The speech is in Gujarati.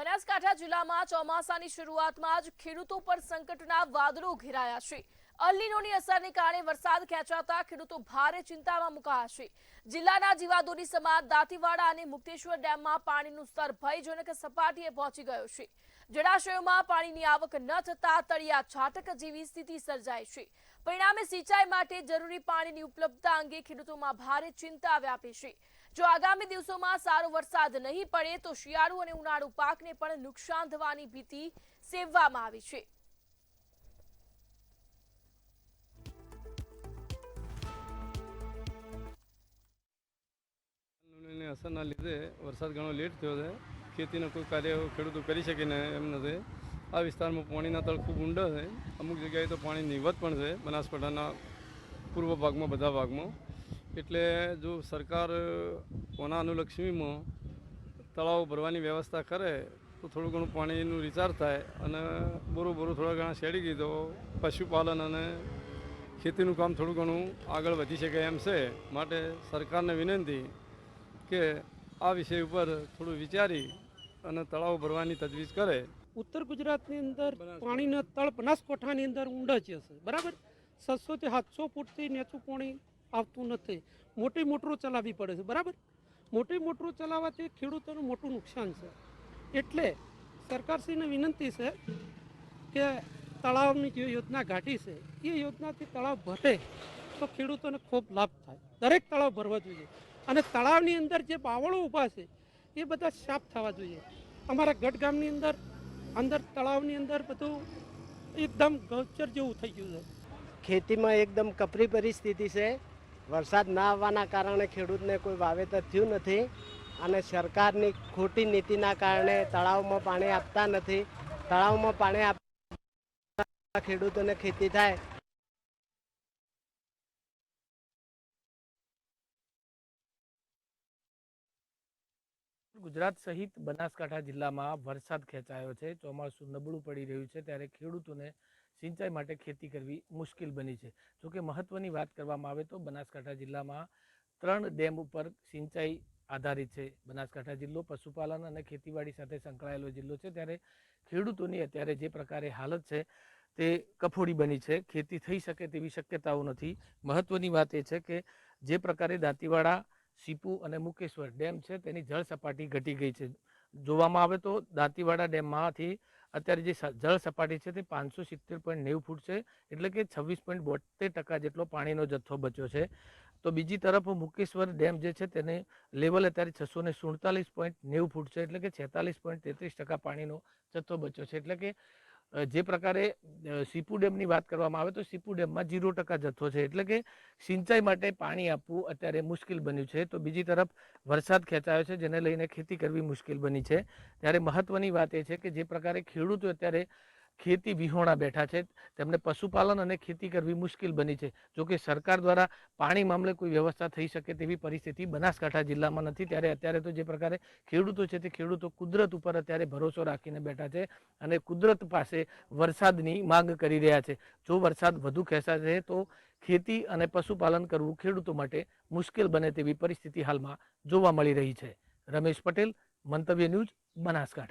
બનાસકાંઠા જિલ્લામાં ચોમાસાની શરૂઆતમાં જ ખેડૂતો પર સંકટના વાદળો ઘેરાયા છે। અલ નીનોની અસરને કારણે વરસાદ ખેંચાતા ખેડૂતો ભારે ચિંતામાં મુકાયા છે। જિલ્લાના જીવાદોરી સમાન દાંતીવાડા અને મુક્તેશ્વર ડેમમાં પાણીનું સ્તર ભયજનક સપાટીએ પહોંચી ગયો છે। જળાશયોમાં પાણીની આવક ન થતા તળિયા છાટક જેવી સ્થિતિ સર્જાઈ છે। પરિણામે સિંચાઈ માટે જરૂરી પાણીની ઉપલબ્ધતા અંગે ખેડૂતોમાં ભારે ચિંતા વ્યાપી છે। જો આગામી દિવસોમાં સારો વરસાદ નહીં પડે તો શિયાળુ અને ઉનાળુ પાકને પણ નુકસાન થવાની ભીતિ સેવવામાં આવી છે। અસરના લીધે વરસાદ ઘણો લેટ થયો છે। ખેતીનો કોઈ કાર્ય ખેડૂતો કરી શકે ને એમ નથી। આ વિસ્તારમાં પાણીના તળ ખૂબ ઊંડા છે। અમુક જગ્યાએ તો પાણી નિવત પણ છે બનાસકાંઠાના પૂર્વ ભાગમાં, બધા ભાગમાં। એટલે જો સરકાર કોના અનુલક્ષીમાં તળાવ ભરવાની વ્યવસ્થા કરે તો થોડું ઘણું પાણીનું રિચાર્જ થાય અને બોરું થોડા ઘણા શેડી ગઈ તો પશુપાલન અને ખેતીનું કામ થોડું ઘણું આગળ વધી શકે એમ છે। માટે સરકારને વિનંતી કે આ વિષય ઉપર થોડું વિચારી અને તળાવ ભરવાની તજવીજ કરે। ઉત્તર ગુજરાતની અંદર પાણીના તળ બનાસકાંઠાની અંદર ઊંડા છે, બરાબર 600 થી 700 ફૂટથી નીચું પાણી આવતું નથી। મોટી મોટરો ચલાવવી પડે છે, બરાબર। મોટી મોટરો ચલાવવાથી ખેડૂતોનું મોટું નુકસાન છે। એટલે સરકારશ્રીને વિનંતી છે કે તળાવની જે યોજના ઘાટી છે એ યોજનાથી તળાવ ભરે તો ખેડૂતોને ખૂબ લાભ થાય। દરેક તળાવ ભરવા જોઈએ અને તળાવની અંદર જે બાવળો ઊભા છે એ બધા સાફ થવા જોઈએ। અમારા ગઢ ગામની અંદર તળાવની અંદર બધું એકદમ ગૌચર જેવું થઈ ગયું છે। ખેતીમાં એકદમ કપરી પરિસ્થિતિ છે। વરસાદ ના આવવાના કારણે ખેડૂતને કોઈ વાવેતર થયું નથી અને સરકારની ખોટી નીતિના કારણે તળાવમાં પાણી આપતા નથી। તળાવમાં પાણી આપતા ખેડૂતોને ખેતી થાય। ગુજરાત સહિત બનાસકાંઠા જિલ્લામાં વરસાદ ખેંચાયો છે। ચોમાસું નબળું પડી રહ્યું છે ત્યારે ખેડૂતોને સિંચાઈ માટે ખેતી કરવી મુશ્કેલ બની છે। જોકે મહત્વની વાત કરવામાં આવે તો બનાસકાંઠા જિલ્લામાં 3 ડેમ ઉપર સિંચાઈ આધારિત છે। બનાસકાંઠા જિલ્લો પશુપાલન અને ખેતીવાડી સાથે સંકળાયેલો જિલ્લો છે ત્યારે ખેડૂતોની અત્યારે જે પ્રકારે હાલત છે તે કફોડી બની છે। ખેતી થઈ શકે તેવી શક્યતાઓ નથી। મહત્વની વાત એ છે કે જે પ્રકારે દાંતીવાડા, સીપુ અને મુકેશ્વર ડેમ છે તેની જળ સપાટી ઘટી ગઈ છે। જોવામાં આવે તો દાંતીવાડા ડેમમાંથી અત્યારે જે જળ સપાટી છે તે 570.90 ફૂટ છે, એટલે કે 26.72% જેટલો પાણીનો જથ્થો બચ્યો છે। તો બીજી તરફ મુકેશ્વર ડેમ જે છે તેને લેવલ અત્યારે 647.90 ફૂટ છે, એટલે કે 46.33% પાણીનો જથ્થો બચ્યો છે। એટલે કે જે પ્રકારે સીપુ ડેમની વાત કરવામાં આવે તો સીપુ ડેમમાં 0% જથ્થો છે, એટલે કે સિંચાઈ માટે પાણી આપવું અત્યારે મુશ્કેલ બન્યું છે। તો બીજી તરફ વરસાદ ખેંચાયો છે જેને લઈને ખેતી કરવી મુશ્કેલ બની છે। ત્યારે મહત્વની વાત એ છે કે જે પ્રકારે ખેડૂતો અત્યારે ખેતી વિહોણા બેઠા છે તેમને પશુપાલન અને ખેતી કરવી મુશ્કેલ બની છે। જોકે સરકાર દ્વારા પાણી મામલે કોઈ વ્યવસ્થા થઈ શકે તેવી પરિસ્થિતિ બનાસકાંઠા જિલ્લામાં નથી। ત્યારે અત્યારે તો જે પ્રકારે ખેડૂતો છે તે ખેડૂતો કુદરત ઉપર અત્યારે ભરોસો રાખીને બેઠા છે અને કુદરત પાસે વરસાદની માંગ કરી રહ્યા છે। જો વરસાદ વધુ ખેંચાશે તો ખેતી અને પશુપાલન કરવું ખેડૂતો માટે મુશ્કેલ બને તેવી પરિસ્થિતિ હાલમાં જોવા મળી રહી છે। રમેશ પટેલ, મંતવ્ય ન્યૂઝ, બનાસકાંઠા।